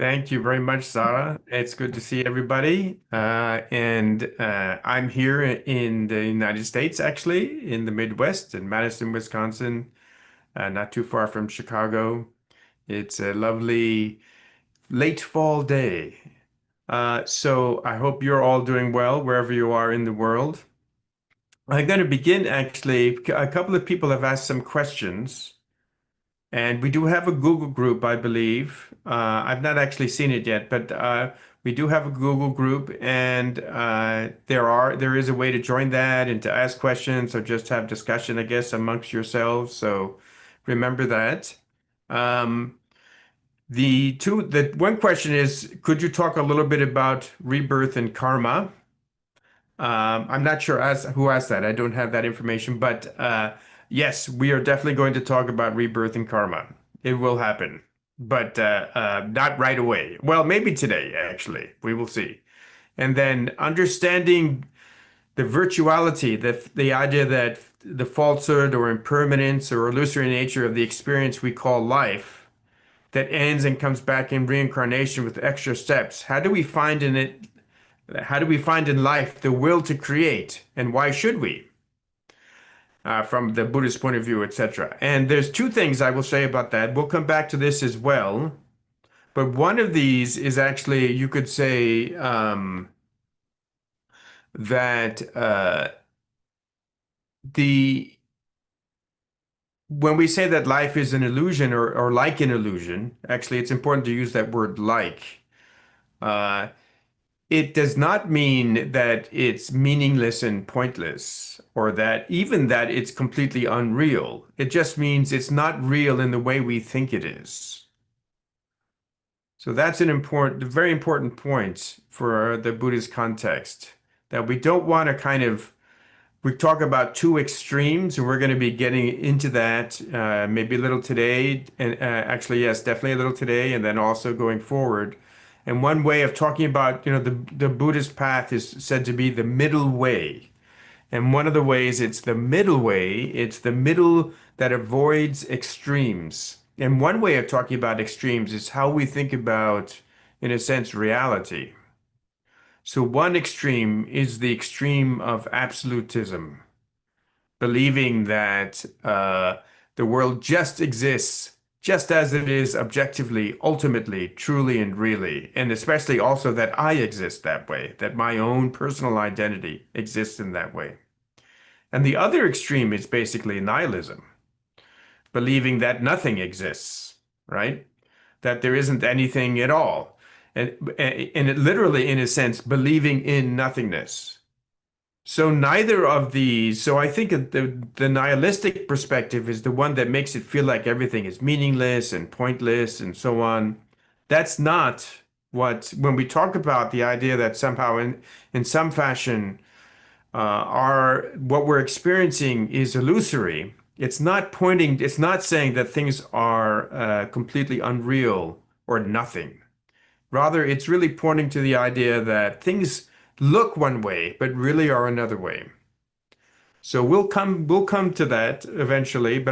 Thank you very much, Sarah. It's good to see everybody. I'm here in the United States, actually, in the Midwest, in Madison, Wisconsin, not too far from Chicago. It's a lovely late fall day. So I hope you're all doing well wherever you are in the world. I'm going to begin, actually. A couple of people have asked some questions. And we do have a Google group, I believe. I've not actually seen it yet, but we do have a Google group, and there is a way to join that and to ask questions or just have discussion, I guess, amongst yourselves. So remember that. Um, the one question is, could you talk a little bit about rebirth and karma? I'm not sure who asked that. I don't have that information, but yes, we are definitely going to talk about rebirth and karma. It will happen, but not right away. Well, maybe today, actually. We will see. And then understanding the virtuality, the idea that the falsehood or impermanence or illusory nature of the experience we call life that ends and comes back in reincarnation with extra steps. How do we find in life the will to create, and why should we, from the Buddhist point of view, etc.? And there's two things I will say about that. We'll come back to this as well. But one of these is actually, you could say that the when we say that life is an illusion or like an illusion, actually, it's important to use that word like. Uh, It does not mean that it's meaningless and pointless, or that even that it's completely unreal. It just means it's not real in the way we think it is. So that's very important point for the Buddhist context, that we don't want to we talk about two extremes, and we're going to be getting into that maybe a little today, and actually, yes, definitely a little today, and then also going forward. And one way of talking about, the Buddhist path is said to be the middle way. And one of the ways it's the middle way, it's the middle that avoids extremes. And one way of talking about extremes is how we think about, in a sense, reality. So one extreme is the extreme of absolutism, believing that the world just exists just as it is objectively, ultimately, truly, and really, and especially also that I exist that way, that my own personal identity exists in that way. And the other extreme is basically nihilism, believing that nothing exists, right? That there isn't anything at all. And it literally, in a sense, believing in nothingness. So neither of these, so I think that the nihilistic perspective is the one that makes it feel like everything is meaningless and pointless and so on. That's not when we talk about the idea that somehow in some fashion, what we're experiencing is illusory. It's not saying that things are completely unreal or nothing. Rather, it's really pointing to the idea that things look one way, but really are another way. So we'll come to that eventually,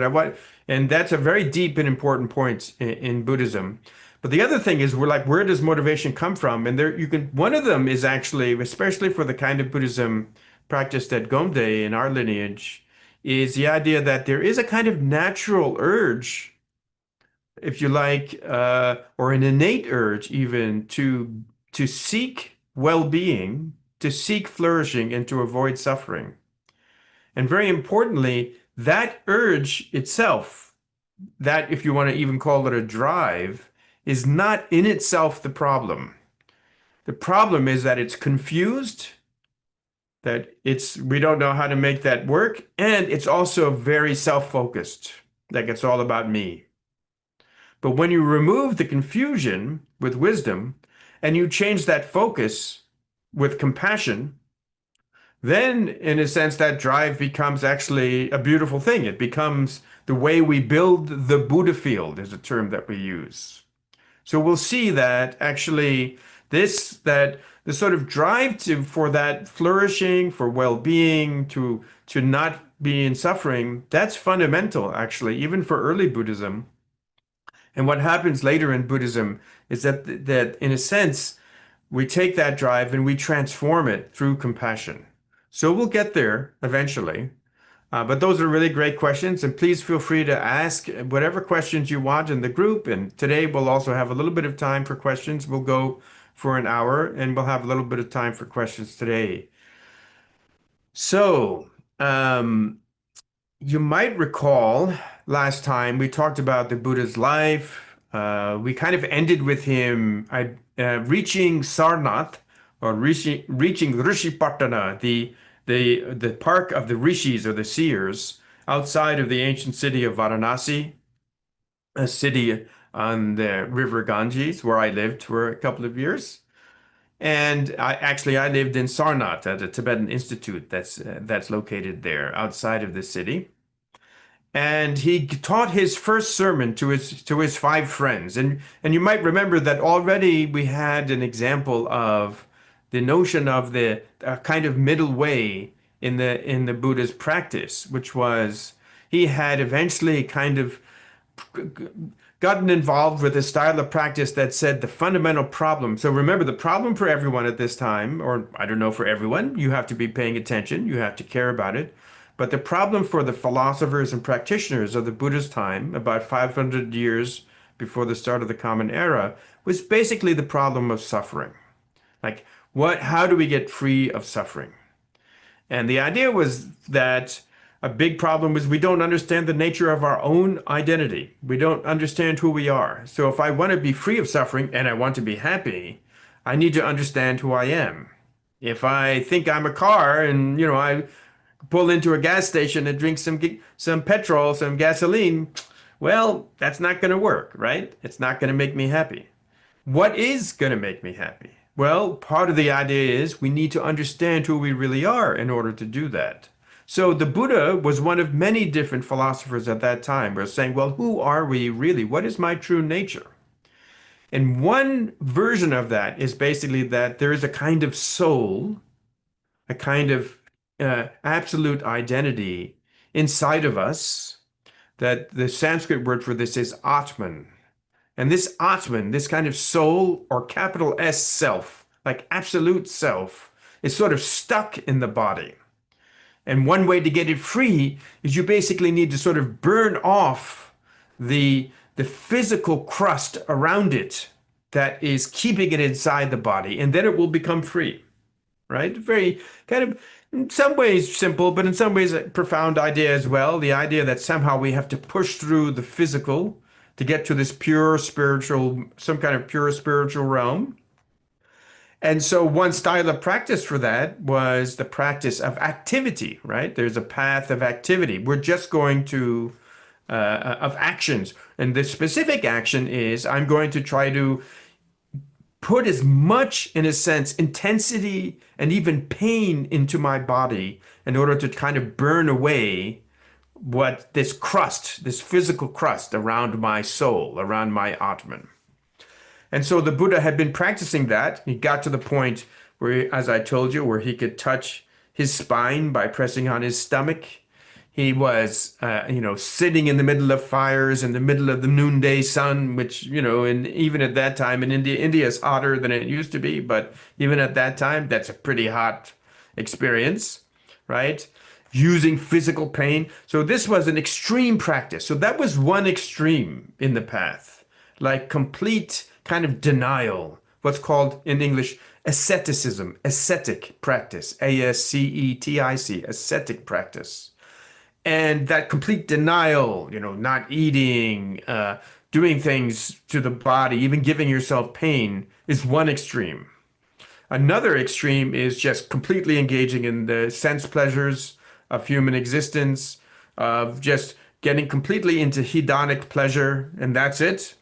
and that's a very deep and important point in Buddhism. But the other thing is, we're like, where does motivation come from? And one of them is actually, especially for the kind of Buddhism practiced at Gomde in our lineage, is the idea that there is a kind of natural urge, if you like, or an innate urge even to seek well-being, to seek flourishing, and to avoid suffering. And very importantly, that urge itself, that if you want to even call it a drive, is not in itself the problem. The problem is that it's confused, that we don't know how to make that work, and it's also very self-focused, like it's all about me. But when you remove the confusion with wisdom and you change that focus with compassion, then in a sense that drive becomes actually a beautiful thing. It becomes the way we build the Buddha field, is a term that we use. So we'll see that actually that the sort of drive for that flourishing, for well-being, to not be in suffering, that's fundamental actually, even for early Buddhism. And what happens later in Buddhism is that in a sense, we take that drive and we transform it through compassion. So we'll get there eventually. But those are really great questions, and please feel free to ask whatever questions you want in the group. And today we'll also have a little bit of time for questions. We'll go for an hour, and we'll have a little bit of time for questions today. So, um, you might recall last time we talked about the Buddha's life. We kind of ended with him reaching Sarnath or reaching Rishipatana, the park of the rishis or the seers outside of the ancient city of Varanasi, a city on the river Ganges where I lived for a couple of years. And I lived in Sarnath at a Tibetan institute that's located there outside of the city. And he taught his first sermon to his five friends. And you might remember that already we had an example of the notion of the kind of middle way in the Buddha's practice, which was he had eventually kind of gotten involved with a style of practice that said the fundamental problem. So remember, the problem for everyone at this time, or I don't know for everyone, you have to be paying attention, you have to care about it. But the problem for the philosophers and practitioners of the Buddha's time, about 500 years before the start of the Common Era, was basically the problem of suffering. Like, how do we get free of suffering? And the idea was that a big problem was we don't understand the nature of our own identity. We don't understand who we are. So if I want to be free of suffering and I want to be happy, I need to understand who I am. If I think I'm a car and, I pull into a gas station and drink some petrol, some gasoline, well, that's not going to work, right? It's not going to make me happy. What is going to make me happy? Well, part of the idea is we need to understand who we really are in order to do that. So the Buddha was one of many different philosophers at that time who were saying, well, who are we really? What is my true nature? And one version of that is basically that there is a kind of soul, a kind of absolute identity inside of us, that the Sanskrit word for this is Atman. And this Atman, this kind of soul or capital S self, like absolute self, is sort of stuck in the body. And one way to get it free is you basically need to sort of burn off the physical crust around it that is keeping it inside the body, and then it will become free, right? Very kind of, in some ways simple, but in some ways a profound idea as well. The idea that somehow we have to push through the physical to get to this pure spiritual, some kind of pure spiritual realm. And so one style of practice for that was the practice of activity, right? There's a path of activity. We're just going to, of actions. And the specific action is I'm going to try to put as much, in a sense, intensity and even pain into my body in order to kind of burn away what this crust, this physical crust around my soul, around my Atman. And so the Buddha had been practicing that. He got to the point where, as I told you, where he could touch his spine by pressing on his stomach. He was, sitting in the middle of fires, in the middle of the noonday sun, which, and even at that time in India, India is hotter than it used to be, but even at that time, that's a pretty hot experience, right? Using physical pain. So this was an extreme practice. So that was one extreme in the path, like complete kind of denial, what's called in English asceticism, ascetic practice, A-S-C-E-T-I-C, ascetic practice. And that complete denial, not eating, doing things to the body, even giving yourself pain is one extreme. Another extreme is just completely engaging in the sense pleasures of human existence, of just getting completely into hedonic pleasure, and that's it.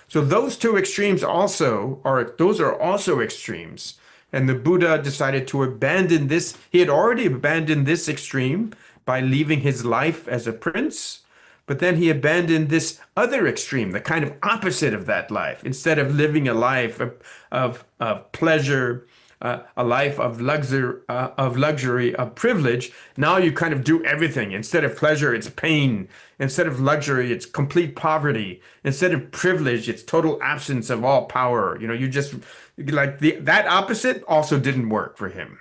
So those two extremes those are also extremes. And the Buddha decided to abandon this. He had already abandoned this extreme by leaving his life as a prince, but then he abandoned this other extreme, the kind of opposite of that life. Instead of living a life of pleasure, a life of luxury, of privilege. Now you kind of do everything. Instead of pleasure, it's pain. Instead of luxury, it's complete poverty. Instead of privilege, it's total absence of all power. You know, you just like that opposite also didn't work for him.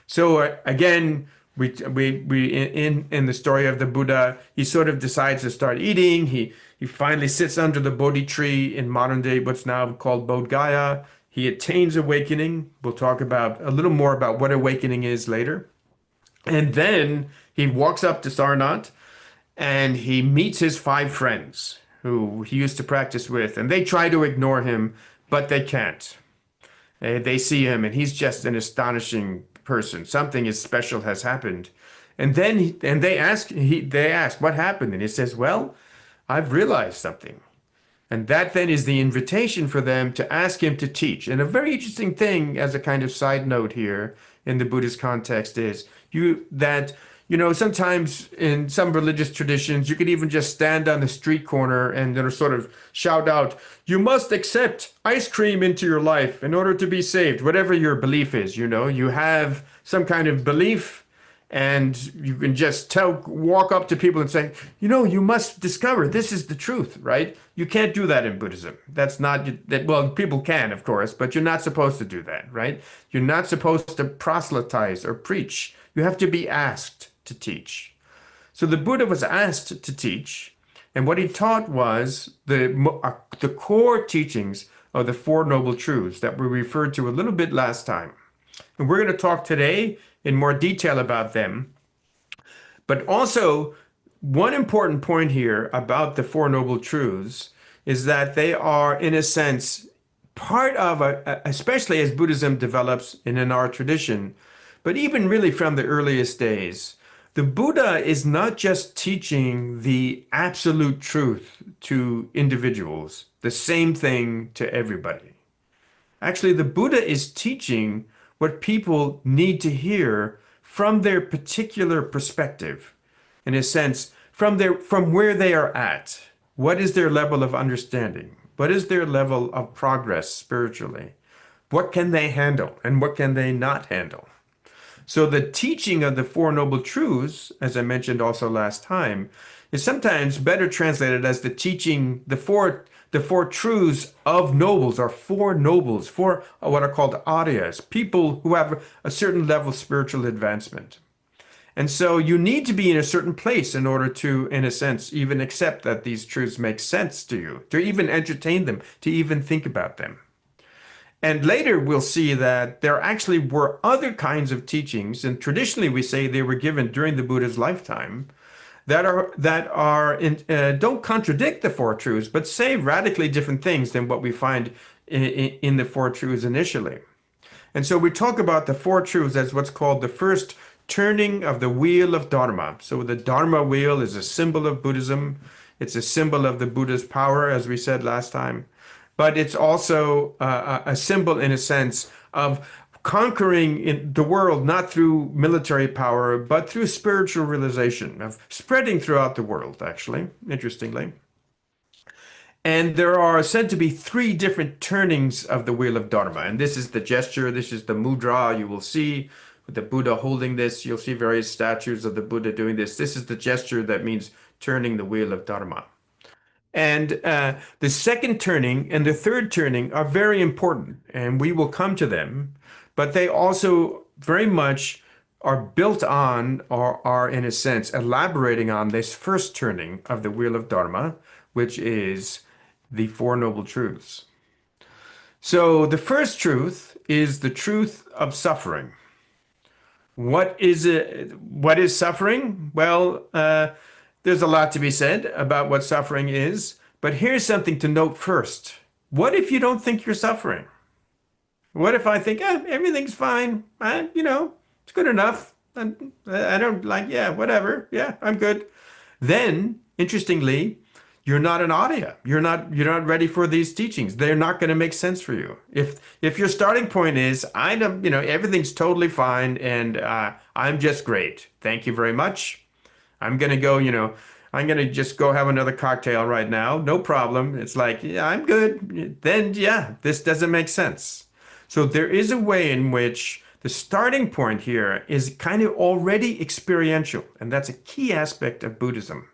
So again, we in the story of the Buddha, he sort of decides to start eating. He finally sits under the Bodhi tree in modern day, what's now called Bodh Gaya. He attains awakening. We'll talk about a little more about what awakening is later. And then he walks up to Sarnath and he meets his five friends who he used to practice with, and they try to ignore him, but they can't. They see him, and he's just an astonishing person. Something is special has happened. And then they ask what happened, and he says, "Well, I've realized something." And that then is the invitation for them to ask him to teach. And a very interesting thing, as a kind of side note here in the Buddhist context, is sometimes in some religious traditions, you could even just stand on the street corner and sort of shout out, "You must accept ice cream into your life in order to be saved," whatever your belief is. You have some kind of belief and you can just walk up to people and say, "You must discover this is the truth," right? You can't do that in Buddhism. That's not that, well, people can, of course, but you're not supposed to do that, right? You're not supposed to proselytize or preach. You have to be asked to teach. So the Buddha was asked to teach, and what he taught was the core teachings of the Four Noble Truths that we referred to a little bit last time. And we're going to talk today in more detail about them. But also, one important point here about the Four Noble Truths is that they are, in a sense, part of, especially as Buddhism develops and in our tradition, but even really from the earliest days, the Buddha is not just teaching the absolute truth to individuals, the same thing to everybody. Actually, the Buddha is teaching what people need to hear from their particular perspective, in a sense, from where they are at. What is their level of understanding? What is their level of progress spiritually? What can they handle and what can they not handle? So the teaching of the Four Noble Truths, as I mentioned also last time, is sometimes better translated as the four truths of nobles, or four nobles, four what are called Aryas, people who have a certain level of spiritual advancement. And so you need to be in a certain place in order to, in a sense, even accept that these truths make sense to you, to even entertain them, to even think about them. And later we'll see that there actually were other kinds of teachings, and traditionally we say they were given during the Buddha's lifetime, don't contradict the Four Truths, but say radically different things than what we find in the Four Truths initially. And so we talk about the Four Truths as what's called the first turning of the wheel of Dharma. So the Dharma wheel is a symbol of Buddhism. It's a symbol of the Buddha's power, as we said last time. But it's also a symbol, in a sense, of conquering in the world, not through military power, but through spiritual realization, of spreading throughout the world, actually, interestingly. And there are said to be three different turnings of the wheel of Dharma. And this is the gesture, this is the mudra you will see with the Buddha holding this. You'll see various statues of the Buddha doing this. This is the gesture that means turning the wheel of Dharma. And the second turning and the third turning are very important, and we will come to them, but they also very much are built on, or are, in a sense, elaborating on this first turning of the wheel of Dharma, which is the Four Noble Truths. So the first truth is the truth of suffering. What is it? What is suffering? Well, there's a lot to be said about what suffering is, but here's something to note first. What if you don't think you're suffering? What if I think, everything's fine? It's good enough. I don't like, yeah, whatever. Yeah, I'm good. Then, interestingly, you're not an Arya. You're not ready for these teachings. They're not going to make sense for you. If your starting point is, I don't, everything's totally fine and I'm just great. Thank you very much. I'm going to go, I'm going to just go have another cocktail right now. No problem. It's like, yeah, I'm good. Then, yeah, this doesn't make sense. So there is a way in which the starting point here is kind of already experiential, and that's a key aspect of Buddhism.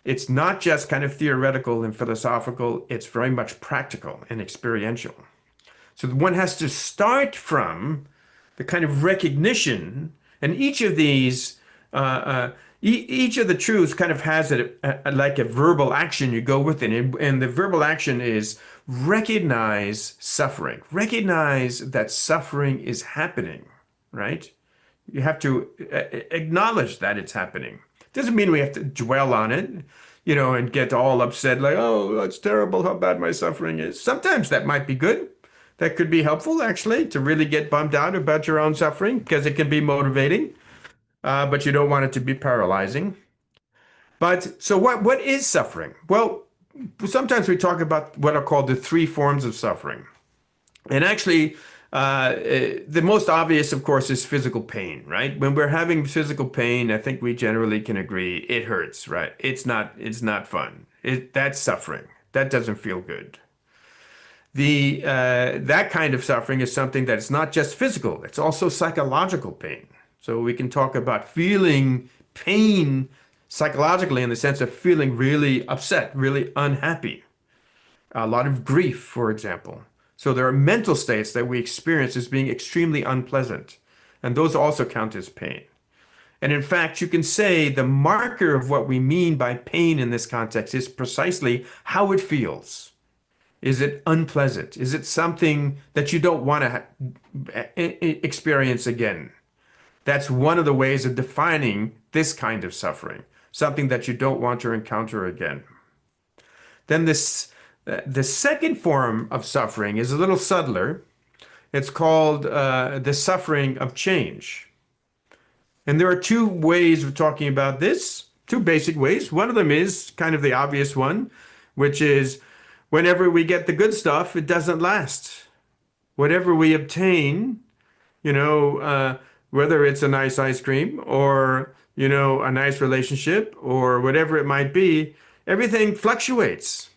It's not just kind of theoretical and philosophical, it's very much practical and experiential. So one has to start from the kind of recognition, and each of these, each of the truths kind of has like a verbal action you go with it. And the verbal action is recognize suffering, recognize that suffering is happening, right? You have to acknowledge that it's happening. Doesn't mean we have to dwell on it, and get all upset like, oh, that's terrible how bad my suffering is. Sometimes that might be good. That could be helpful, actually, to really get bummed out about your own suffering because it can be motivating, but you don't want it to be paralyzing. But so what is suffering? Well, sometimes we talk about what are called the three forms of suffering. And actually, the most obvious, of course, is physical pain, right? When we're having physical pain, I think we generally can agree it hurts, right? It's not fun. That's suffering. That doesn't feel good. The That kind of suffering is something that's not just physical, it's also psychological pain. So we can talk about feeling pain psychologically in the sense of feeling really upset, really unhappy, a lot of grief, for example. So there are mental states that we experience as being extremely unpleasant, and those also count as pain. And in fact, you can say the marker of what we mean by pain in this context is precisely how it feels. Is it unpleasant? Is it something that you don't want to experience again? That's one of the ways of defining this kind of suffering, something that you don't want to encounter again. Then the second form of suffering is a little subtler. It's called the suffering of change. And there are two ways of talking about this, two basic ways. One of them is kind of the obvious one, which is whenever we get the good stuff, it doesn't last. Whatever we obtain, whether it's a nice ice cream or, a nice relationship or whatever it might be, everything fluctuates.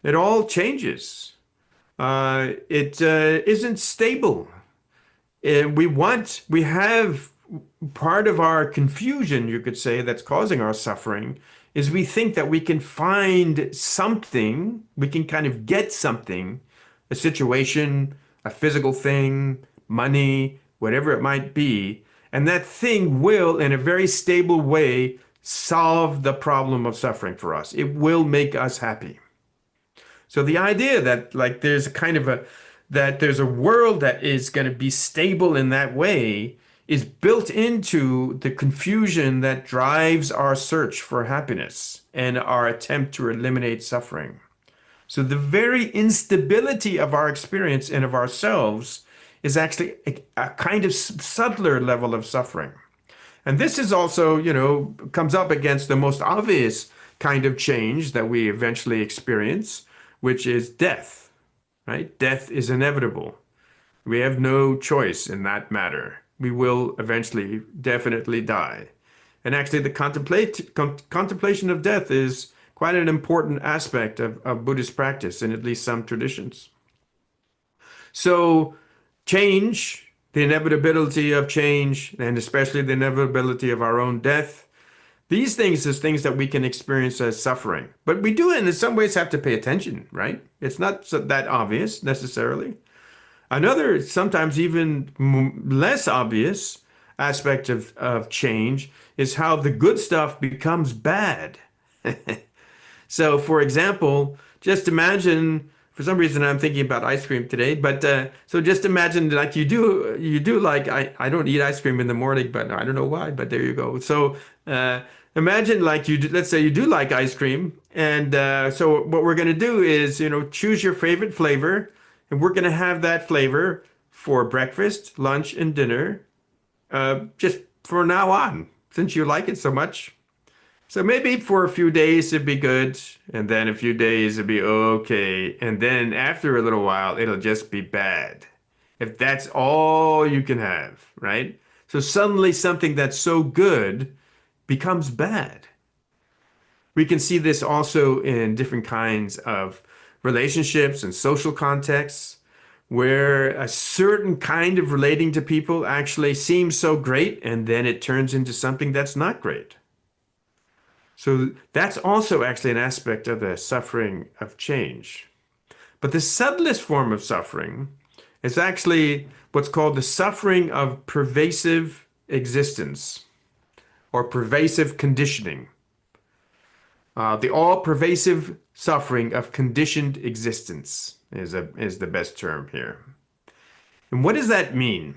It all changes. It isn't stable. We have part of our confusion, you could say, that's causing our suffering is we think that we can find something, we can kind of get something, a situation, a physical thing, money, whatever it might be, and that thing will, in a very stable way, solve the problem of suffering for us. It will make us happy. So the idea that like there's a world that is going to be stable in that way is built into the confusion that drives our search for happiness and our attempt to eliminate suffering. So the very instability of our experience and of ourselves is actually a kind of subtler level of suffering. And this is also, comes up against the most obvious kind of change that we eventually experience, which is death, right? Death is inevitable. We have no choice in that matter. We will eventually definitely die. And actually, the contemplation of death is quite an important aspect of Buddhist practice in at least some traditions. So change, the inevitability of change, and especially the inevitability of our own death, these things is things that we can experience as suffering. But we do in some ways have to pay attention, right? It's not that obvious necessarily. Another, sometimes even less obvious aspect of change is how the good stuff becomes bad. So, for example, just imagine, for some reason I'm thinking about ice cream today, but so just imagine like you do like, I don't eat ice cream in the morning, but I don't know why, but there you go. So imagine like let's say you do like ice cream, and so what we're going to do is, choose your favorite flavor, and we're going to have that flavor for breakfast, lunch, and dinner, just for now on, since you like it so much. So maybe for a few days it'd be good, and then a few days it'd be okay, and then after a little while it'll just be bad. If that's all you can have, right? So suddenly something that's so good becomes bad. We can see this also in different kinds of relationships and social contexts. where a certain kind of relating to people actually seems so great, and then it turns into something that's not great. So that's also actually an aspect of the suffering of change. But the subtlest form of suffering is actually what's called the suffering of pervasive existence or pervasive conditioning. The all-pervasive suffering of conditioned existence is the best term here. And what does that mean?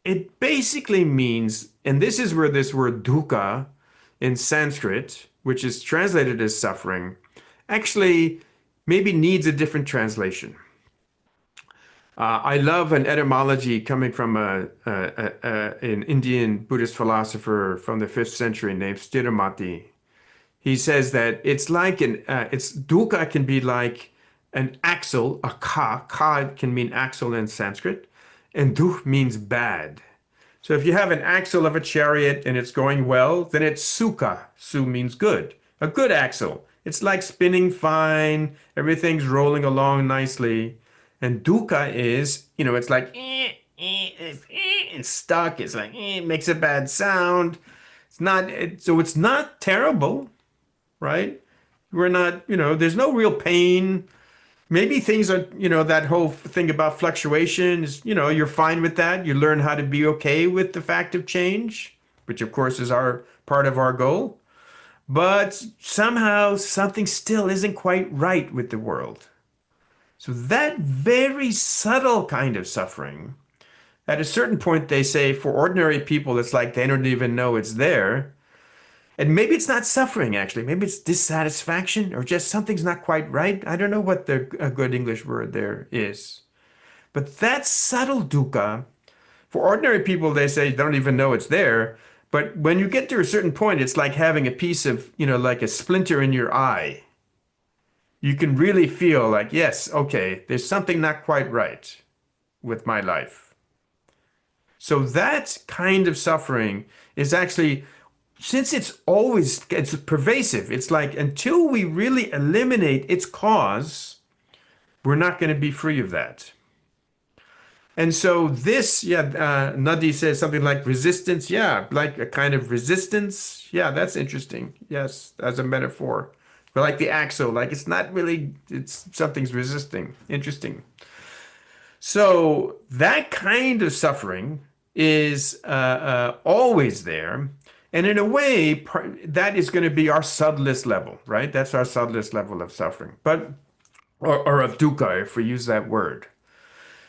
It basically means, and this is where this word dukkha in Sanskrit, which is translated as suffering, actually maybe needs a different translation. I love an etymology coming from an Indian Buddhist philosopher from the 5th century named Stiramati. He says that it's like it's dukkha can be like an axle, a ka. Ka can mean axle in Sanskrit, and dukh means bad. So if you have an axle of a chariot and it's going well, then it's sukha. Su means good, a good axle. It's like spinning fine, everything's rolling along nicely. And dukkha is, it's like it's stuck. It's like it makes a bad sound. So it's not terrible, right? We're not, there's no real pain. Maybe things are, that whole thing about fluctuation is, you're fine with that. You learn how to be okay with the fact of change, which of course is our part of our goal. But somehow something still isn't quite right with the world. So that very subtle kind of suffering, at a certain point, they say for ordinary people, it's like they don't even know it's there. And maybe it's not suffering, actually. Maybe it's dissatisfaction or just something's not quite right. I don't know what a good English word there is. But that subtle dukkha, for ordinary people, they say they don't even know it's there. But when you get to a certain point, it's like having a piece of, like a splinter in your eye. You can really feel like, yes, okay, there's something not quite right with my life. So that kind of suffering is actually, since it's pervasive, it's like until we really eliminate its cause, we're not going to be free of that. And so this, Nadi says something like resistance. Yeah, like a kind of resistance. Yeah, that's interesting. Yes, as a metaphor. But like the axle, like it's not really, it's something's resisting. Interesting. So that kind of suffering is always there. And in a way, that is going to be our subtlest level, right? That's our subtlest level of suffering, or of dukkha, if we use that word.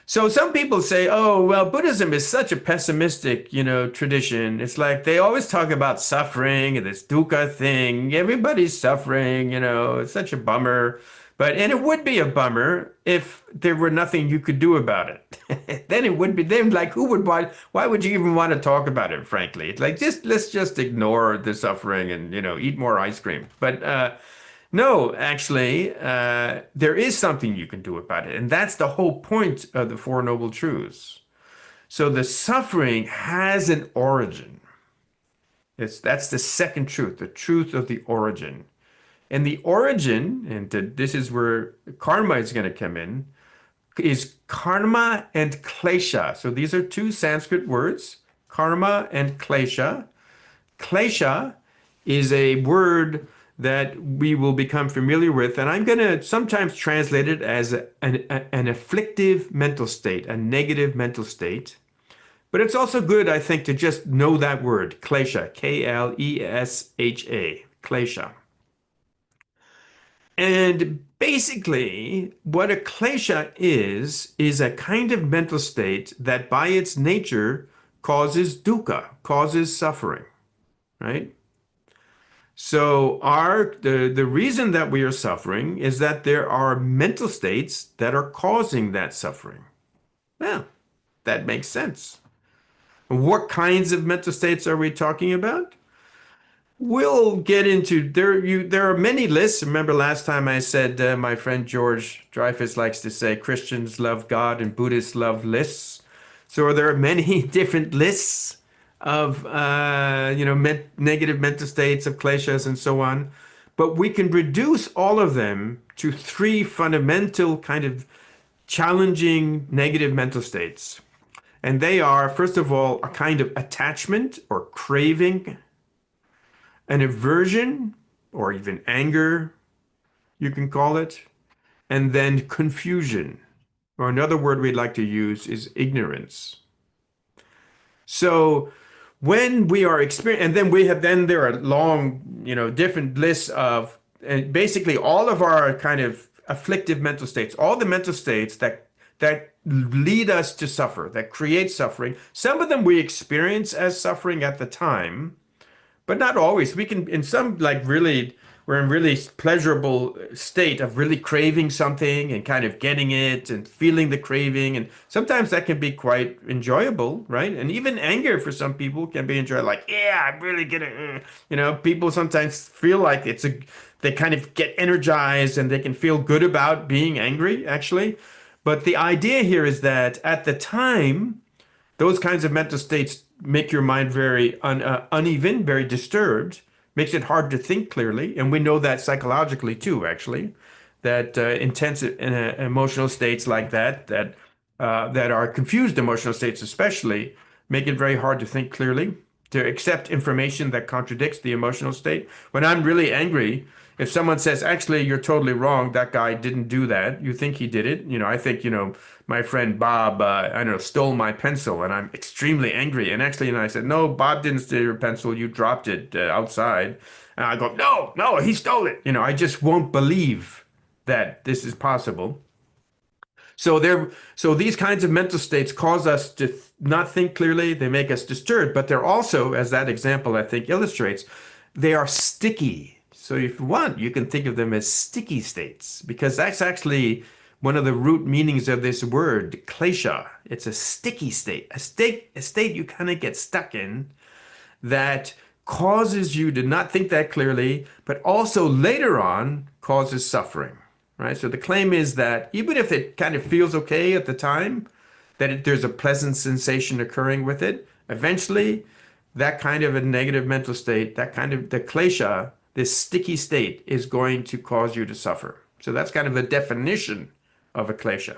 So some people say, oh, well, Buddhism is such a pessimistic, tradition. It's like they always talk about suffering and this dukkha thing. Everybody's suffering, it's such a bummer. And it would be a bummer if there were nothing you could do about it. Then it would be, then like why would you even want to talk about it, frankly? It's like, let's just ignore the suffering and, eat more ice cream. But no, actually, there is something you can do about it. And that's the whole point of the Four Noble Truths. So the suffering has an origin. That's the second truth, the truth of the origin. And the origin, and this is where karma is going to come in, is karma and klesha. So these are two Sanskrit words, karma and klesha. Klesha is a word that we will become familiar with, and I'm going to sometimes translate it as an afflictive mental state, a negative mental state. But it's also good, I think, to just know that word, klesha, Klesha, klesha. And basically, what a klesha is a kind of mental state that by its nature causes dukkha, causes suffering, right? So the reason that we are suffering is that there are mental states that are causing that suffering. Well, that makes sense. What kinds of mental states are we talking about? We'll get into there are many lists. Remember last time I said my friend George Dreyfus likes to say Christians love God and Buddhists love lists. So there are many different lists of negative mental states of kleshas and so on. But we can reduce all of them to three fundamental kind of challenging negative mental states. And they are, first of all, a kind of attachment or craving, an aversion, or even anger, you can call it, and then confusion. Or another word we'd like to use is ignorance. So when we are experiencing, and then we have, then there are long, different lists of, and basically all of our kind of afflictive mental states, all the mental states that lead us to suffer, that create suffering. Some of them we experience as suffering at the time, but not always. We can, in some like really, we're in really pleasurable state of really craving something and kind of getting it and feeling the craving. And sometimes that can be quite enjoyable, right? And even anger for some people can be enjoyable. Like, yeah, I'm really gonna, people sometimes feel like they kind of get energized and they can feel good about being angry, actually. But the idea here is that at the time, those kinds of mental states make your mind very uneven, very disturbed, makes it hard to think clearly. And we know that psychologically too, actually, that intense emotional states like that are confused emotional states especially, make it very hard to think clearly, to accept information that contradicts the emotional state. When I'm really angry, if someone says, actually, you're totally wrong, that guy didn't do that, you think he did it. I think, my friend Bob, I don't know, stole my pencil and I'm extremely angry. And actually, I said, no, Bob didn't steal your pencil. You dropped it outside. And I go, no, no, he stole it. I just won't believe that this is possible. So these kinds of mental states cause us to not think clearly. They make us disturbed, but they're also, as that example I think illustrates, they are sticky. So if you want, you can think of them as sticky states because that's actually one of the root meanings of this word, klesha. It's a sticky state, a state you kind of get stuck in that causes you to not think that clearly, but also later on causes suffering, right? So the claim is that even if it kind of feels okay at the time, that there's a pleasant sensation occurring with it, eventually that kind of a negative mental state, that kind of the klesha, this sticky state is going to cause you to suffer. So that's kind of a definition of a klesha.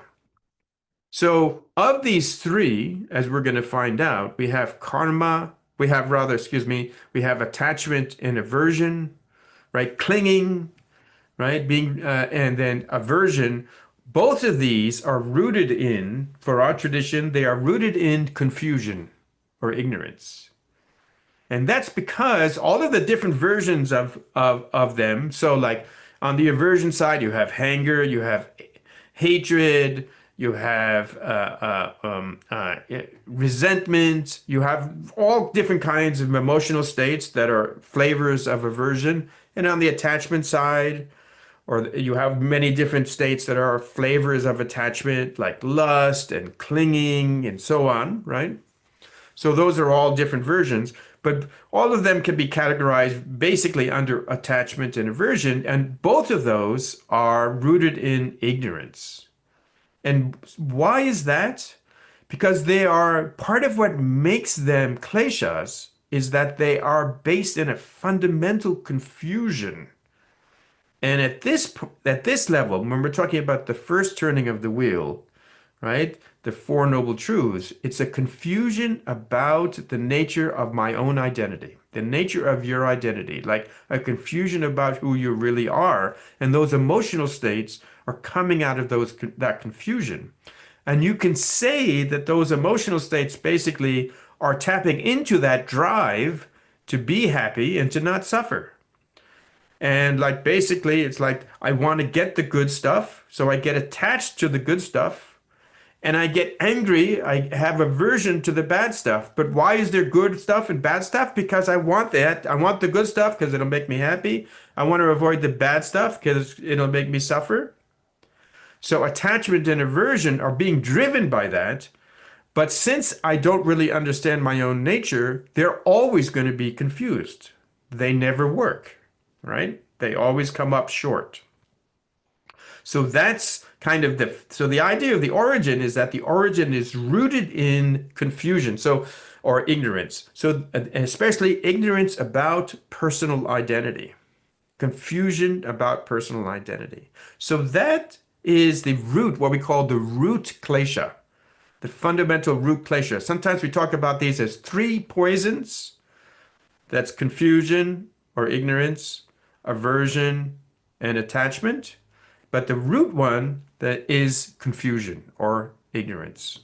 So of these three, as we're going to find out, we have karma, we have attachment and aversion, right? Clinging, right? Being, and then aversion. Both of these are rooted in, for our tradition, they are rooted in confusion or ignorance. And that's because all of the different versions of them, so like on the aversion side, you have anger, you have hatred, you have resentment, you have all different kinds of emotional states that are flavors of aversion. And on the attachment side, or you have many different states that are flavors of attachment, like lust and clinging and so on, right? So those are all different versions, but all of them can be categorized basically under attachment and aversion, and both of those are rooted in ignorance. And why is that? Because they are part of what makes them kleshas is that they are based in a fundamental confusion. And at this level, when we're talking about the first turning of the wheel, right? The Four Noble Truths, it's a confusion about the nature of my own identity, the nature of your identity, like a confusion about who you really are. And those emotional states are coming out of that confusion. And you can say that those emotional states basically are tapping into that drive to be happy and to not suffer. And like basically, it's like I want to get the good stuff, so I get attached to the good stuff and I get angry. I have aversion to the bad stuff. But why is there good stuff and bad stuff? Because I want that. I want the good stuff because it'll make me happy. I want to avoid the bad stuff because it'll make me suffer. So attachment and aversion are being driven by that. But since I don't really understand my own nature, they're always going to be confused. They never work, right? They always come up short. So that's kind of so the idea of the origin is that the origin is rooted in confusion, or ignorance. So especially ignorance about personal identity, confusion about personal identity. So that is the root, what we call the root klesha, the fundamental root klesha. Sometimes we talk about these as three poisons. That's confusion or ignorance, aversion, and attachment. But the root one that is confusion or ignorance,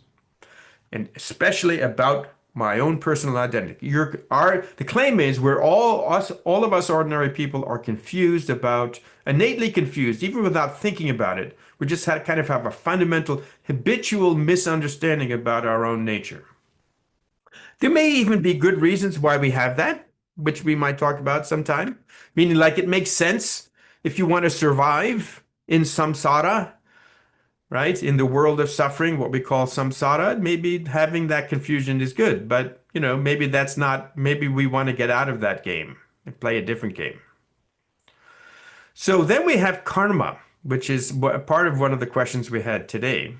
and especially about my own personal identity. The claim is we're all of us ordinary people are confused about, innately confused, even without thinking about it. We just kind of have a fundamental habitual misunderstanding about our own nature. There may even be good reasons why we have that, which we might talk about sometime. Meaning, like, it makes sense if you want to survive in samsara, right? In the world of suffering, what we call samsara, maybe having that confusion is good. But, maybe that's not, maybe we want to get out of that game and play a different game. So then we have karma, which is part of one of the questions we had today.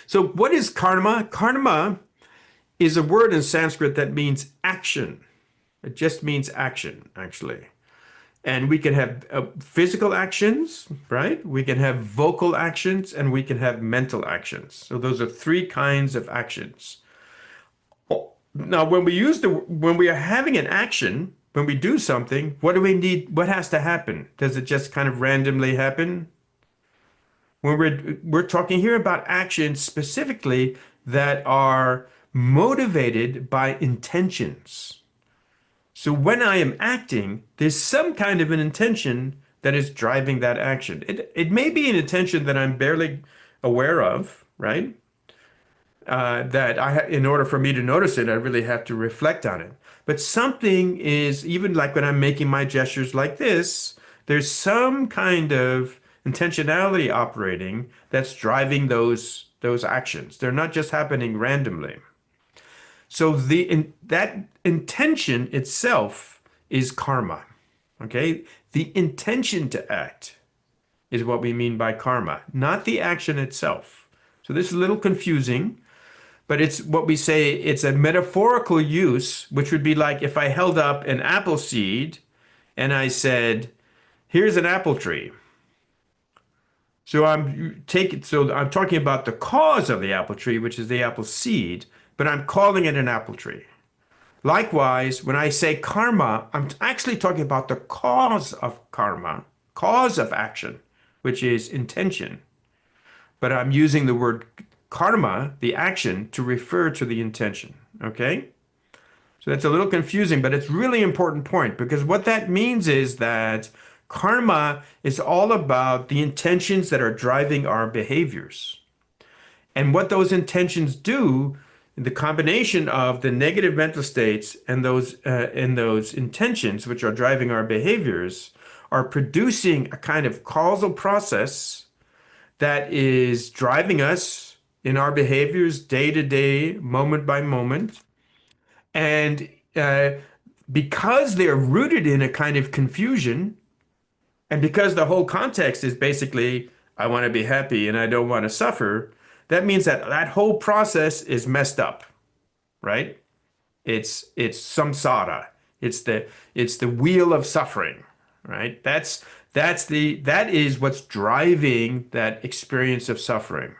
So what is karma? Karma is a word in Sanskrit that means action. It just means action, actually. And we can have physical actions, right? We can have vocal actions, and we can have mental actions. So those are three kinds of actions. Now, when we are having an action, when we do something, what do we need? What has to happen? Does it just kind of randomly happen? When we're talking here about actions specifically that are motivated by intentions. So when I am acting, there's some kind of an intention that is driving that action. It may be an intention that I'm barely aware of, right? In order for me to notice it, I really have to reflect on it. But something is, even like when I'm making my gestures like this, there's some kind of intentionality operating that's driving those actions. They're not just happening randomly. So that intention itself is karma. Okay? The intention to act is what we mean by karma, not the action itself. So this is a little confusing, but it's what we say, it's a metaphorical use, which would be like if I held up an apple seed and I said, here's an apple tree. So I'm talking about the cause of the apple tree, which is the apple seed, but I'm calling it an apple tree. Likewise, when I say karma, I'm actually talking about the cause of karma, cause of action, which is intention. But I'm using the word karma, the action, to refer to the intention. Okay? So that's a little confusing, but it's really important point because what that means is that karma is all about the intentions that are driving our behaviors. And what those intentions do, the combination of the negative mental states and those intentions which are driving our behaviors are producing a kind of causal process that is driving us in our behaviors day to day, moment by moment. And because they're rooted in a kind of confusion, and because the whole context is basically, I want to be happy and I don't want to suffer, that means that that whole process is messed up, right? It's samsara. It's the wheel of suffering, right? That is what's driving that experience of suffering.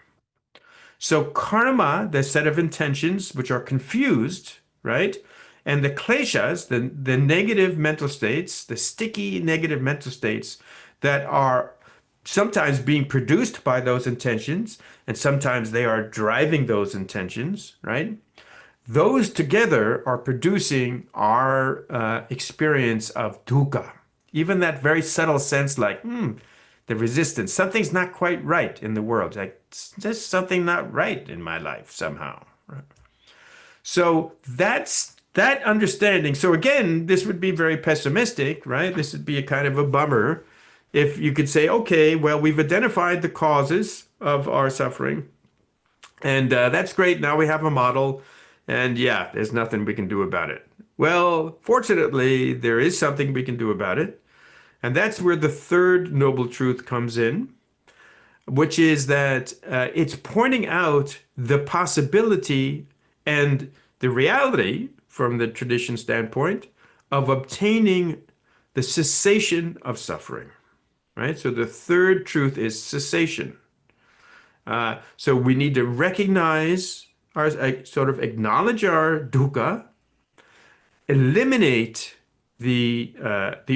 So karma, the set of intentions which are confused, right? And the kleshas, the negative mental states, the sticky negative mental states that are sometimes being produced by those intentions, and sometimes they are driving those intentions, right? Those together are producing our experience of dukkha. Even that very subtle sense like, the resistance, something's not quite right in the world. Like, there's something not right in my life somehow. Right? So that's that understanding. So again, this would be very pessimistic, right? This would be a kind of a bummer if you could say, okay, well, we've identified the causes of our suffering, and that's great. Now we have a model, and yeah, there's nothing we can do about it. Well, fortunately, there is something we can do about it, and that's where the third noble truth comes in, which is that it's pointing out the possibility and the reality from the tradition standpoint of obtaining the cessation of suffering. right? So the third truth is cessation. So we need to recognize our, sort of acknowledge our dukkha, eliminate the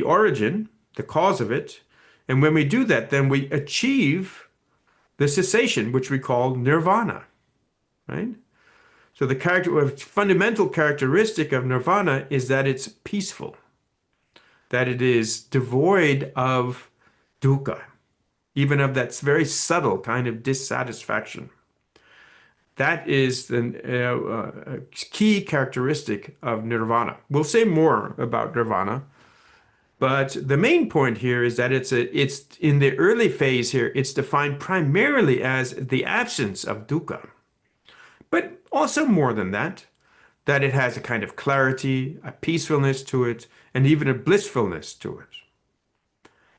origin, the cause of it, and when we do that, then we achieve the cessation, which we call nirvana, right? So the fundamental characteristic of nirvana is that it's peaceful, that it is devoid of dukkha, even of that very subtle kind of dissatisfaction. That is the key characteristic of nirvana. We'll say more about nirvana, but the main point here is that it's in the early phase here, it's defined primarily as the absence of dukkha, but also more than that, that it has a kind of clarity, a peacefulness to it, and even a blissfulness to it.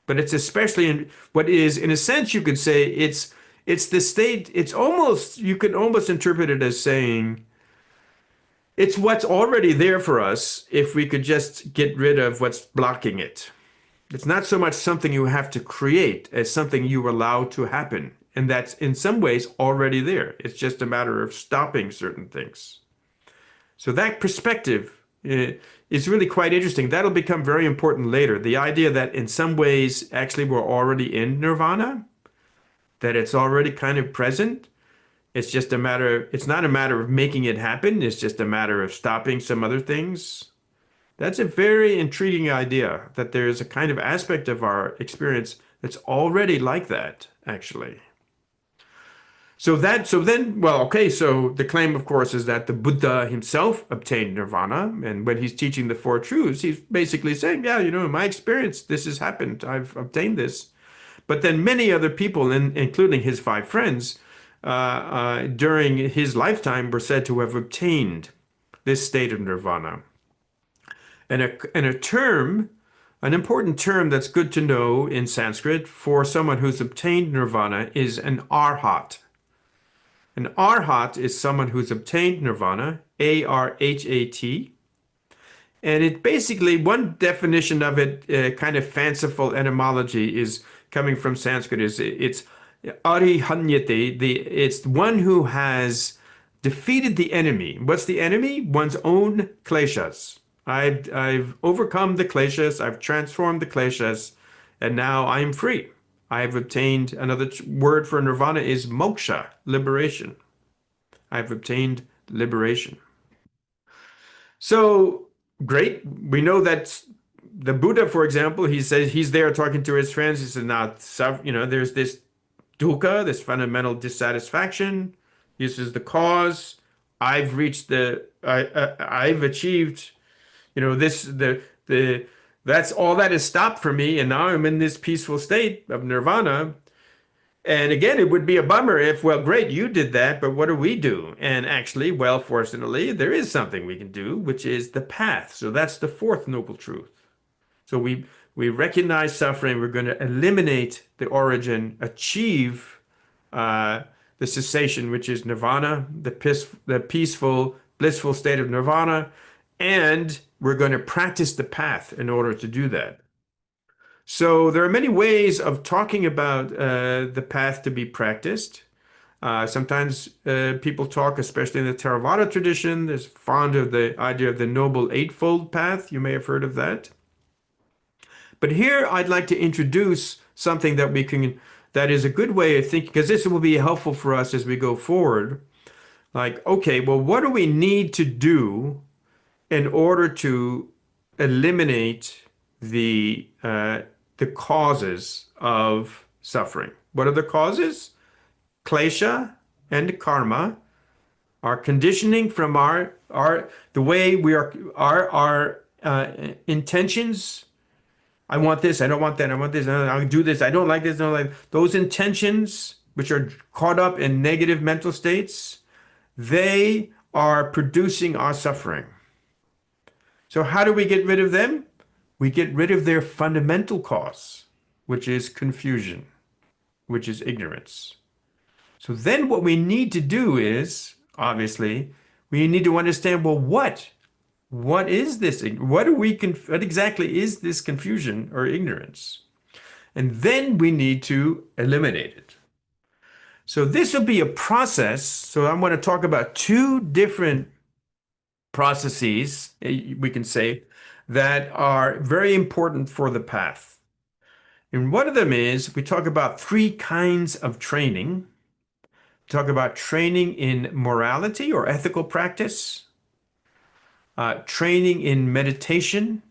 But it's especially in what is, in a sense, you could say it's the state, it's almost, you could almost interpret it as saying it's what's already there for us if we could just get rid of what's blocking it. It's not so much something you have to create as something you allow to happen. And that's in some ways already there. It's just a matter of stopping certain things. So that perspective is really quite interesting. That'll become very important later. The idea that in some ways, actually, we're already in nirvana, that it's already kind of present. It's just a matter, it's not a matter of making it happen. It's just a matter of stopping some other things. That's a very intriguing idea that there's a kind of aspect of our experience that's already like that, actually. So the claim, of course, is that the Buddha himself obtained nirvana. And when he's teaching the Four Truths, he's basically saying, yeah, in my experience, this has happened. I've obtained this. But then many other people, including his five friends, during his lifetime were said to have obtained this state of nirvana. And a term, an important term that's good to know in Sanskrit for someone who's obtained nirvana is an arhat. An arhat is someone who's obtained nirvana, A-R-H-A-T. And it basically, one definition of it, kind of fanciful etymology is coming from Sanskrit, is it's arihanyate, it's one who has defeated the enemy. What's the enemy? One's own kleshas. I've overcome the kleshas, I've transformed the kleshas, and now I'm free. I've obtained, another word for nirvana is moksha, liberation. I've obtained liberation. So great. We know that the Buddha, for example, he says he's there talking to his friends. He says, now, there's this dukkha, this fundamental dissatisfaction. This is the cause. I've reached I've achieved, that's all that is stopped for me, and now I'm in this peaceful state of nirvana. And again, it would be a bummer if, well, great, you did that, but what do we do? And actually, well, fortunately, there is something we can do, which is the path. So that's the fourth noble truth. So we recognize suffering. We're going to eliminate the origin, achieve the cessation, which is nirvana, the peaceful, blissful state of nirvana, and we're going to practice the path in order to do that. So there are many ways of talking about the path to be practiced. Sometimes people talk, especially in the Theravada tradition, is fond of the idea of the Noble Eightfold Path. You may have heard of that. But here I'd like to introduce something that is a good way of thinking, because this will be helpful for us as we go forward. Like, okay, well, what do we need to do in order to eliminate the causes of suffering? What are the causes? Klesha and karma are conditioning from the way we are, our intentions. I want this, I don't want that, I want this, I'll do this, I don't like this, I don't like those intentions, which are caught up in negative mental states. They are producing our suffering. So how do we get rid of them? We get rid of their fundamental cause, which is confusion, which is ignorance. So then what we need to do is, obviously, we need to understand, well, what is this? What exactly is this confusion or ignorance? And then we need to eliminate it. So this will be a process. So I'm going to talk about two different processes, we can say, that are very important for the path. And one of them is we talk about three kinds of training. We talk about training in morality or ethical practice, training in meditation,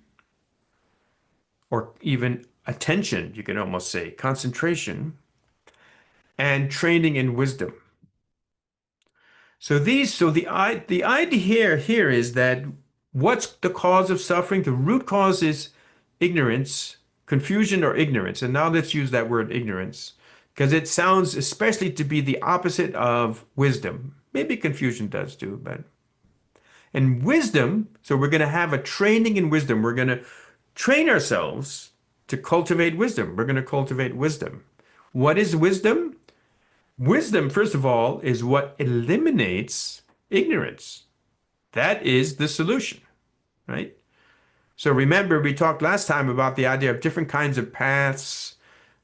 or even attention, you can almost say, concentration, and training in wisdom. So the idea here is that what's the cause of suffering? The root cause is ignorance, confusion or ignorance. And now let's use that word ignorance because it sounds especially to be the opposite of wisdom. Maybe confusion does too, but and wisdom, so we're going to have a training in wisdom. We're going to train ourselves to cultivate wisdom. We're going to cultivate wisdom. What is wisdom? Wisdom, first of all, is what eliminates ignorance. That is the solution, right? So remember, we talked last time about the idea of different kinds of paths,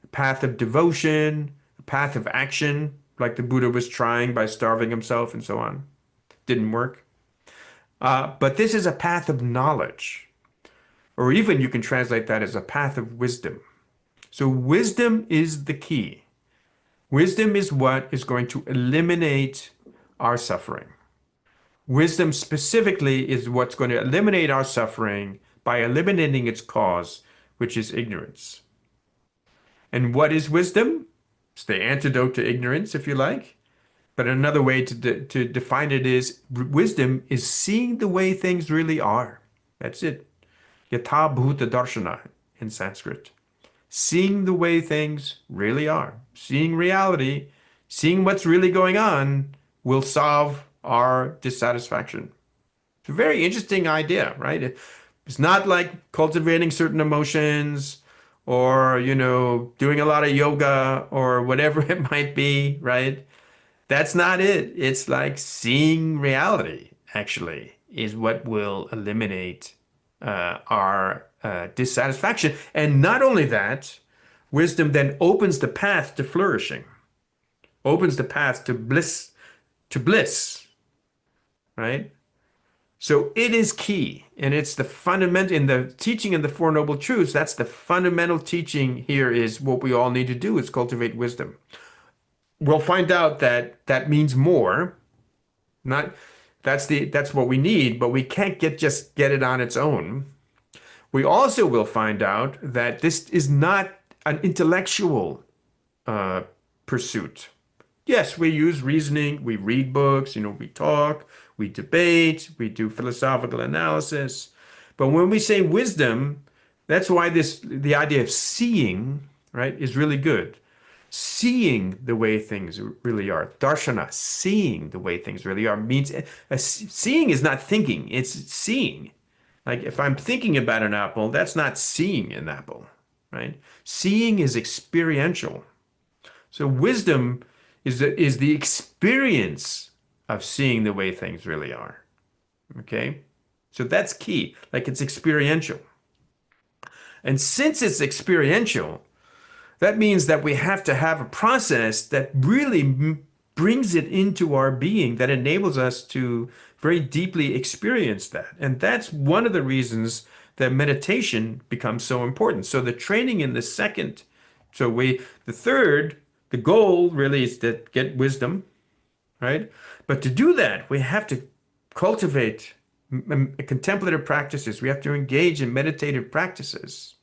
a path of devotion, a path of action, like the Buddha was trying by starving himself and so on. Didn't work. But this is a path of knowledge, or even you can translate that as a path of wisdom. So wisdom is the key. Wisdom is what is going to eliminate our suffering. Wisdom specifically is what's going to eliminate our suffering by eliminating its cause, which is ignorance. And what is wisdom? It's the antidote to ignorance, if you like. But another way to define it is wisdom is seeing the way things really are. That's it. Yatha bhuta darshana in Sanskrit. Seeing the way things really are. Seeing reality, seeing what's really going on will solve our dissatisfaction. It's a very interesting idea, right? It's not like cultivating certain emotions or, doing a lot of yoga or whatever it might be, right? That's not it. It's like seeing reality, actually, is what will eliminate our dissatisfaction. And not only that, wisdom then opens the path to flourishing, opens the path to bliss, right? So it is key, and it's the fundament in the teaching in the Four Noble Truths. That's the fundamental teaching here is what we all need to do is cultivate wisdom. We'll find out that that means more. Not that's what we need, but we can't just get it on its own. We also will find out that this is not an intellectual uh, pursuit. Yes, we use reasoning, we read books, we talk, we debate, we do philosophical analysis. But when we say wisdom, that's why the idea of seeing, right, is really good. Seeing the way things really are. Darshana, seeing the way things really are, means seeing is not thinking, it's seeing. Like if I'm thinking about an apple, that's not seeing an apple, right? Seeing is experiential. So wisdom is the experience of seeing the way things really are. Okay? So that's key. Like it's experiential. And since it's experiential, that means that we have to have a process that really brings it into our being, that enables us to very deeply experience that. And that's one of the reasons that meditation becomes so important. So the training in the second, the third, the goal really is to get wisdom, right? But to do that, we have to cultivate contemplative practices. We have to engage in meditative practices.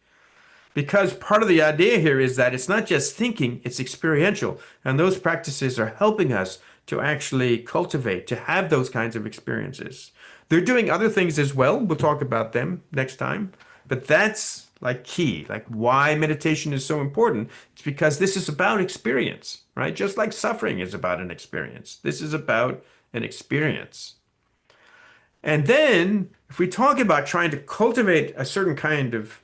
Because part of the idea here is that it's not just thinking, it's experiential. And those practices are helping us to actually cultivate, to have those kinds of experiences. They're doing other things as well. We'll talk about them next time. But that's like key, like why meditation is so important. It's because this is about experience, right? Just like suffering is about an experience. This is about an experience. And then if we talk about trying to cultivate a certain kind of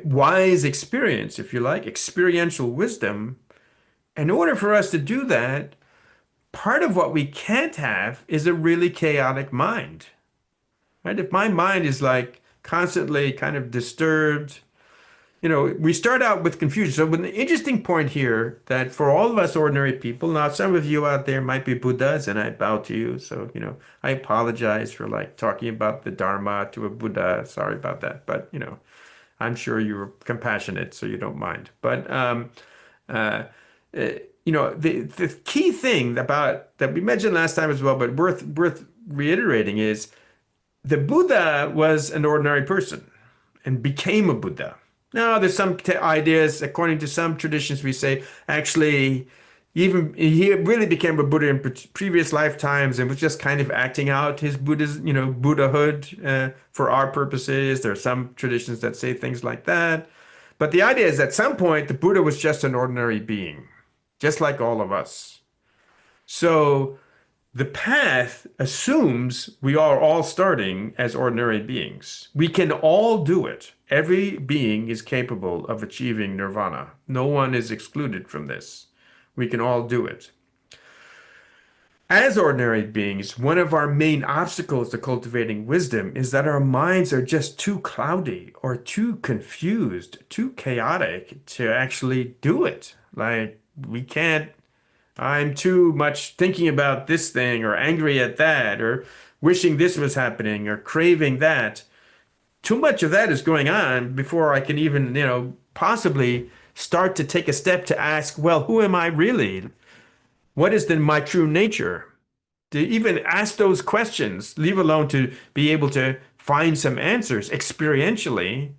wise experience, if you like, experiential wisdom. In order for us to do that, part of what we can't have is a really chaotic mind, right? If my mind is like constantly kind of disturbed, we start out with confusion. So, an interesting point here that for all of us ordinary people, now some of you out there might be Buddhas, and I bow to you. So, I apologize for like talking about the Dharma to a Buddha. Sorry about that. But, I'm sure you're compassionate, so you don't mind. But, uh, uh, the key thing about that we mentioned last time as well, but worth reiterating is the Buddha was an ordinary person and became a Buddha. Now, there's some ideas, according to some traditions, we say actually, even he really became a Buddha in previous lifetimes and was just kind of acting out his Buddhahood for our purposes. There are some traditions that say things like that. But the idea is at some point, the Buddha was just an ordinary being, just like all of us. So the path assumes we are all starting as ordinary beings. We can all do it. Every being is capable of achieving nirvana. No one is excluded from this. We can all do it. As ordinary beings, one of our main obstacles to cultivating wisdom is that our minds are just too cloudy or too confused, too chaotic to actually do it. Like, we can't I'm too much thinking about this thing or angry at that or wishing this was happening or craving that. Too much of that is going on before I can even, possibly start to take a step to ask, well, who am I really? What is then my true nature? To even ask those questions, leave alone to be able to find some answers experientially,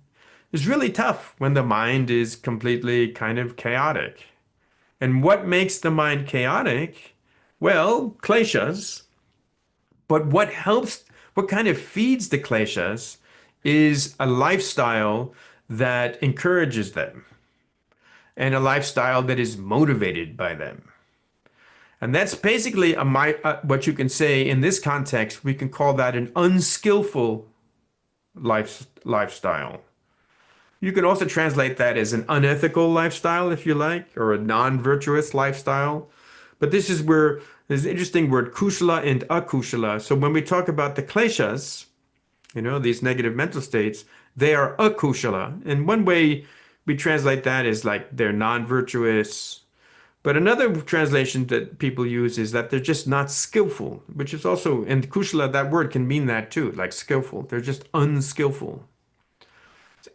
is really tough when the mind is completely kind of chaotic. And what makes the mind chaotic? Well, kleshas. But what kind of feeds the kleshas is a lifestyle that encourages them and a lifestyle that is motivated by them. And that's basically what you can say in this context, we can call that an unskillful lifestyle. You can also translate that as an unethical lifestyle, if you like, or a non-virtuous lifestyle. But this is where there's an interesting word, kushala and akushala. So when we talk about the kleshas, these negative mental states, they are akushala. And one way we translate that is like they're non-virtuous. But another translation that people use is that they're just not skillful, which is also, and kushala, that word can mean that too, like skillful. They're just unskillful.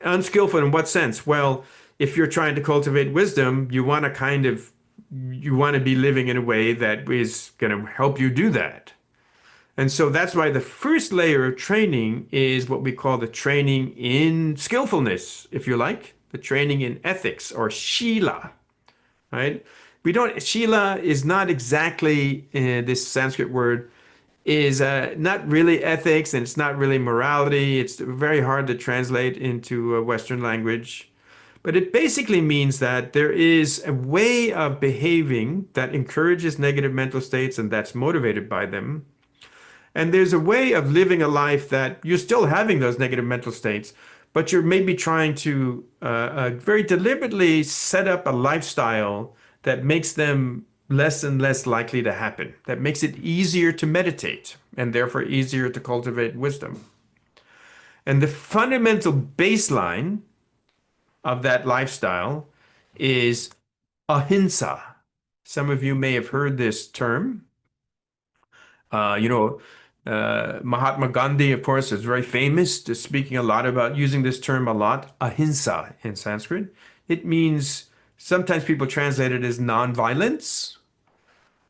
Unskillful in what sense? Well, if you're trying to cultivate wisdom, you want to be living in a way that is going to help you do that. And so that's why the first layer of training is what we call the training in skillfulness, if you like, the training in ethics or shila, right? Shila is not exactly this Sanskrit word is not really ethics and it's not really morality. It's very hard to translate into a Western language. But it basically means that there is a way of behaving that encourages negative mental states and that's motivated by them. And there's a way of living a life that you're still having those negative mental states, but you're maybe trying to very deliberately set up a lifestyle that makes them less and less likely to happen, that makes it easier to meditate and therefore easier to cultivate wisdom. And the fundamental baseline of that lifestyle is ahimsa. Some of you may have heard this term. Uh, you know, Mahatma Gandhi, of course, is very famous to speaking a lot about using this term a lot, ahimsa in Sanskrit. It means sometimes people translate it as non-violence,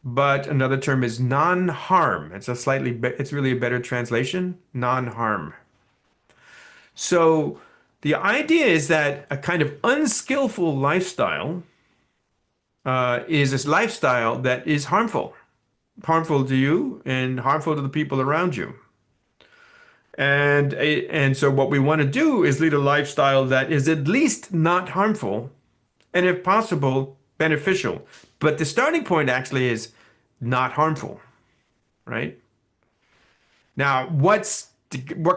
but another term is non-harm. It's really a better translation, non-harm. So the idea is that a kind of unskillful lifestyle is this lifestyle that is harmful to you and harmful to the people around you. And so what we want to do is lead a lifestyle that is at least not harmful and if possible, beneficial. But the starting point actually is not harmful, right? Now, what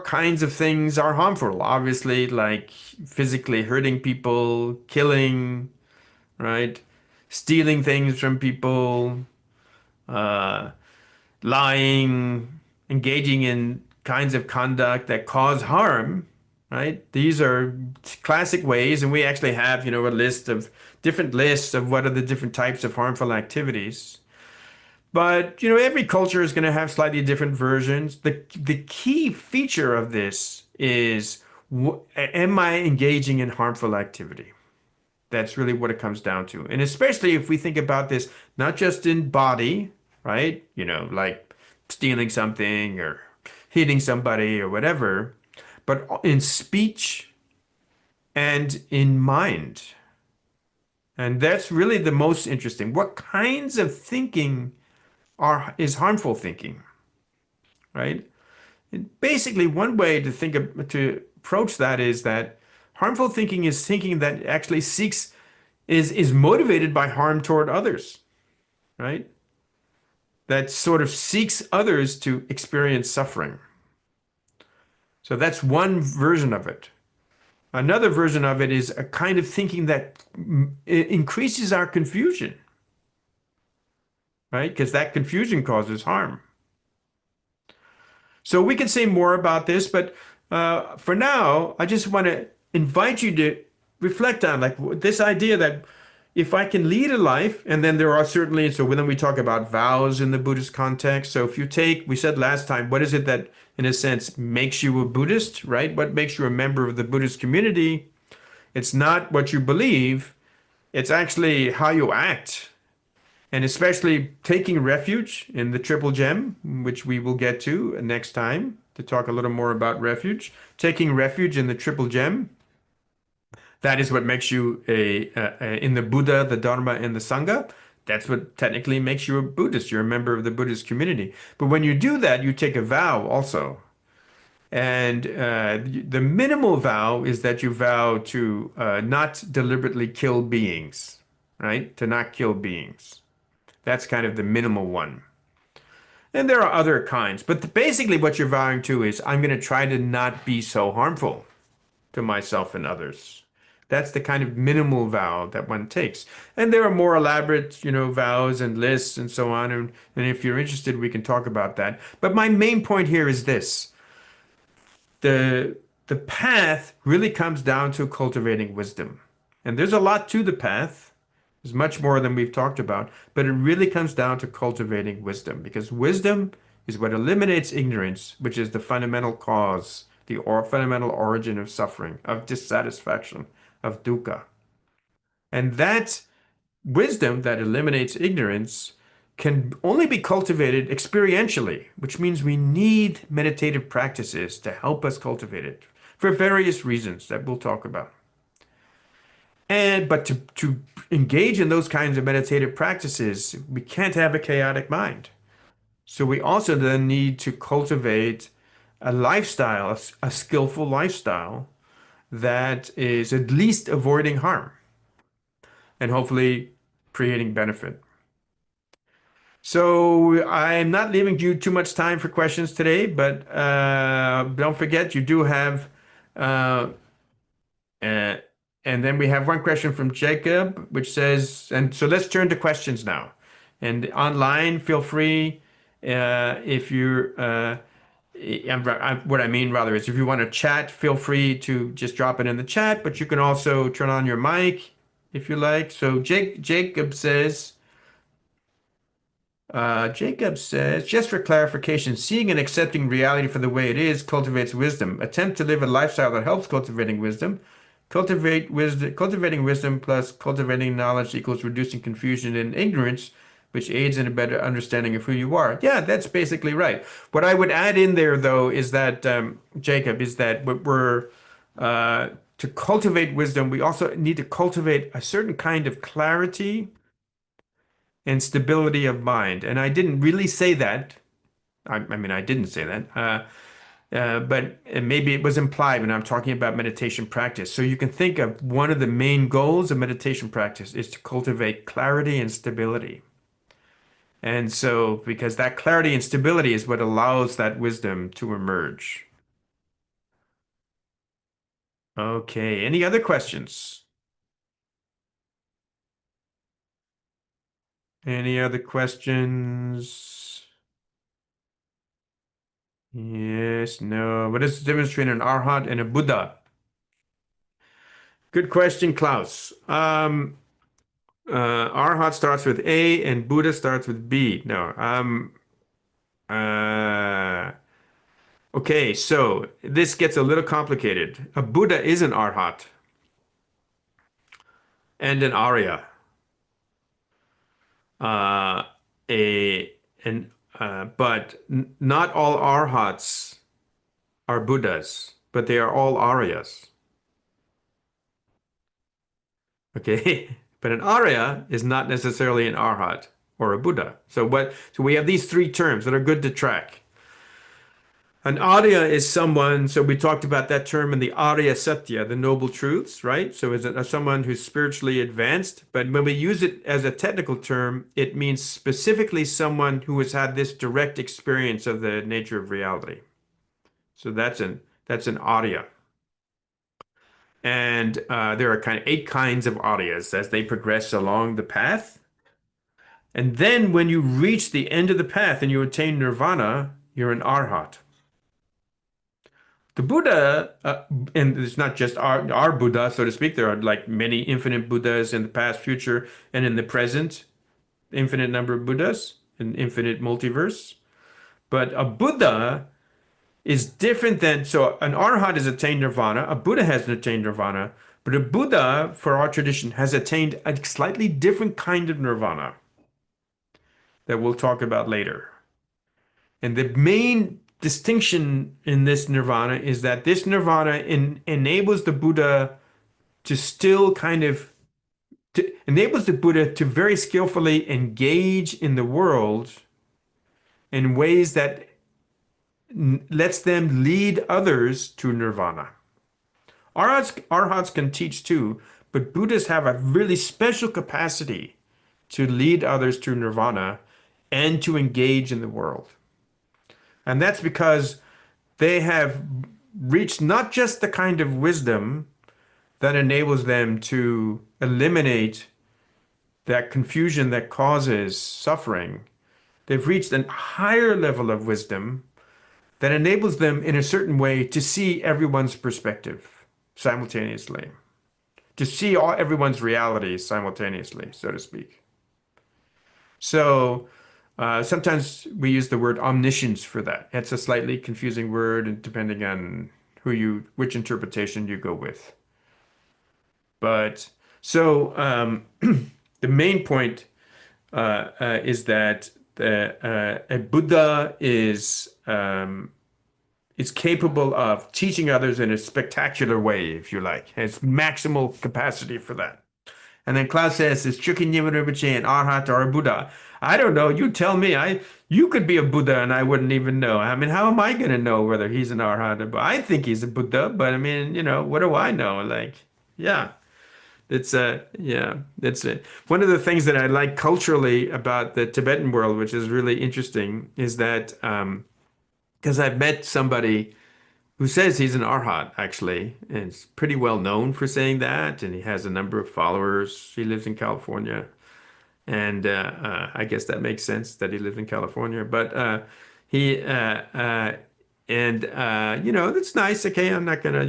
kinds of things are harmful? Obviously, like physically hurting people, killing, right? Stealing things from people, uh, lying, engaging in kinds of conduct that cause harm, right? These are classic ways, and we actually have, a list of different lists of what are the different types of harmful activities. But, every culture is going to have slightly different versions. The key feature of this is, am I engaging in harmful activity? That's really what it comes down to. And especially if we think about this, not just in body, right? Like stealing something or hitting somebody or whatever, but in speech and in mind. And that's really the most interesting. What kinds of thinking is harmful thinking, right? And basically, one way to approach that is that harmful thinking is thinking that actually seeks is motivated by harm toward others, right? That sort of seeks others to experience suffering. So that's one version of it. Another version of it is a kind of thinking that increases our confusion, right? Because that confusion causes harm. So we can say more about this, but for now, I just want to invite you to reflect on like this idea that if I can lead a life, and then there are certainly, so then we talk about vows in the Buddhist context. So if you take, we said last time, what is it that, in a sense, makes you a Buddhist, right? What makes you a member of the Buddhist community? It's not what you believe, it's actually how you act. And especially taking refuge in the triple gem, which we will get to next time to talk a little more about refuge. Taking refuge in the triple gem, that is what makes you in the Buddha, the Dharma, and the Sangha. That's what technically makes you a Buddhist. You're a member of the Buddhist community. But when you do that, you take a vow also. And the minimal vow is that you vow to not deliberately kill beings, right? To not kill beings. That's kind of the minimal one. And there are other kinds, but basically what you're vowing to is I'm going to try to not be so harmful to myself and others. That's the kind of minimal vow that one takes. And there are more elaborate, vows and lists and so on. And if you're interested, we can talk about that. But my main point here is this. The path really comes down to cultivating wisdom. And there's a lot to the path. There's much more than we've talked about, but it really comes down to cultivating wisdom because wisdom is what eliminates ignorance, which is the fundamental cause, the fundamental origin of suffering, of dissatisfaction, of dukkha. And that wisdom that eliminates ignorance can only be cultivated experientially, which means we need meditative practices to help us cultivate it for various reasons that we'll talk about. But to engage in those kinds of meditative practices, we can't have a chaotic mind. So we also then need to cultivate a lifestyle, a skillful lifestyle that is at least avoiding harm and hopefully creating benefit. So I'm not leaving you too much time for questions today, but don't forget you do have uh, Uh, and then we have one question from Jacob, which says, and so let's turn to questions now. And online, feel free if you're, what I mean rather is if you want to chat, feel free to just drop it in the chat, but you can also turn on your mic if you like. So Jacob says, just for clarification, seeing and accepting reality for the way it is cultivates wisdom. Attempt to live a lifestyle that helps cultivating wisdom. Cultivating wisdom plus cultivating knowledge equals reducing confusion and ignorance, which aids in a better understanding of who you are. Yeah, that's basically right. What I would add in there, though, is that, Jacob, is that to cultivate wisdom, we also need to cultivate a certain kind of clarity and stability of mind. And I didn't really say that. I mean, I didn't say that. But maybe it was implied when I'm talking about meditation practice. So you can think of one of the main goals of meditation practice is to cultivate clarity and stability. And so, because that clarity and stability is what allows that wisdom to emerge. Okay, any other questions? Any other questions? Yes, no. What is the difference between an arhat and a Buddha? Good question, Klaus. Arhat starts with A and Buddha starts with B. No. Uh, okay, so this gets a little complicated. A Buddha is an Arhat and an Arya. Uh, a an but not all Arhats are Buddhas, but they are all Aryas. Okay, but an Arya is not necessarily an Arhat or a Buddha. So we have these three terms that are good to track. An Arya is someone, so we talked about that term in the Arya Satya, the noble truths, right? So is it someone who's spiritually advanced? But when we use it as a technical term, it means specifically someone who has had this direct experience of the nature of reality. So that's an Arya. And there are kind of eight kinds of Aryas as they progress along the path. And then when you reach the end of the path and you attain nirvana, you're an Arhat. The Buddha, and it's not just our Buddha, so to speak. There are like many infinite Buddhas in the past, future, and in the present, infinite number of Buddhas, an infinite multiverse. But a Buddha is different than, so an Arhat has attained nirvana, a Buddha hasn't attained nirvana, but a Buddha, for our tradition, has attained a slightly different kind of nirvana that we'll talk about later. And the main distinction in this nirvana is that this nirvana enables the Buddha to still kind of enables the Buddha to very skillfully engage in the world in ways that lets them lead others to nirvana. Arhats can teach too, but Buddhists have a really special capacity to lead others to nirvana and to engage in the world. And that's because they have reached not just the kind of wisdom that enables them to eliminate that confusion that causes suffering. They've reached a higher level of wisdom that enables them in a certain way to see everyone's perspective simultaneously, to see everyone's reality simultaneously, so to speak. So sometimes we use the word omniscience for that. It's a slightly confusing word, and depending on which interpretation you go with. But so the main point is that a Buddha is capable of teaching others in a spectacular way, if you like, has maximal capacity for that. And then Klaus says, is Chukyamuni Rinpoche an Arhat or a Buddha? I don't know. You tell me. You could be a Buddha and I wouldn't even know. I mean, how am I going to know whether he's an Arhat or Buddha? I think he's a Buddha, but I mean, what do I know? Like, yeah. It's one of the things that I like culturally about the Tibetan world, which is really interesting, is that because I've met somebody who says he's an Arhat, actually, and it's pretty well known for saying that, and he has a number of followers. He lives in California, and I guess that makes sense that he lives in California. But he and that's nice. Okay, I'm not gonna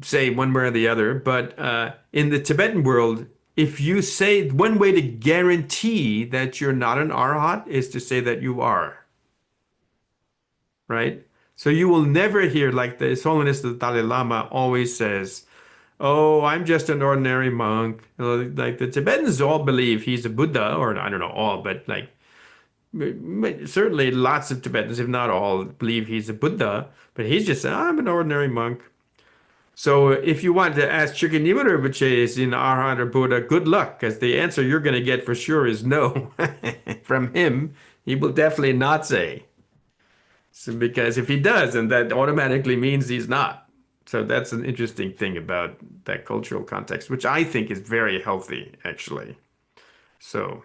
say one way or the other, but in the Tibetan world, if you say one way to guarantee that you're not an Arhat is to say that you are, right? So you will never hear like His Holiness the Dalai Lama always says, "Oh, I'm just an ordinary monk." Like the Tibetans all believe he's a Buddha, or I don't know all, but like certainly lots of Tibetans, if not all, believe he's a Buddha. But he's just saying, "I'm an ordinary monk." So if you want to ask Chukyamuni Rinpoche is in Arhat or Buddha, good luck, because the answer you're going to get for sure is no. From him, he will definitely not say. So because if he does, then that automatically means he's not. So that's an interesting thing about that cultural context, which I think is very healthy, actually. So.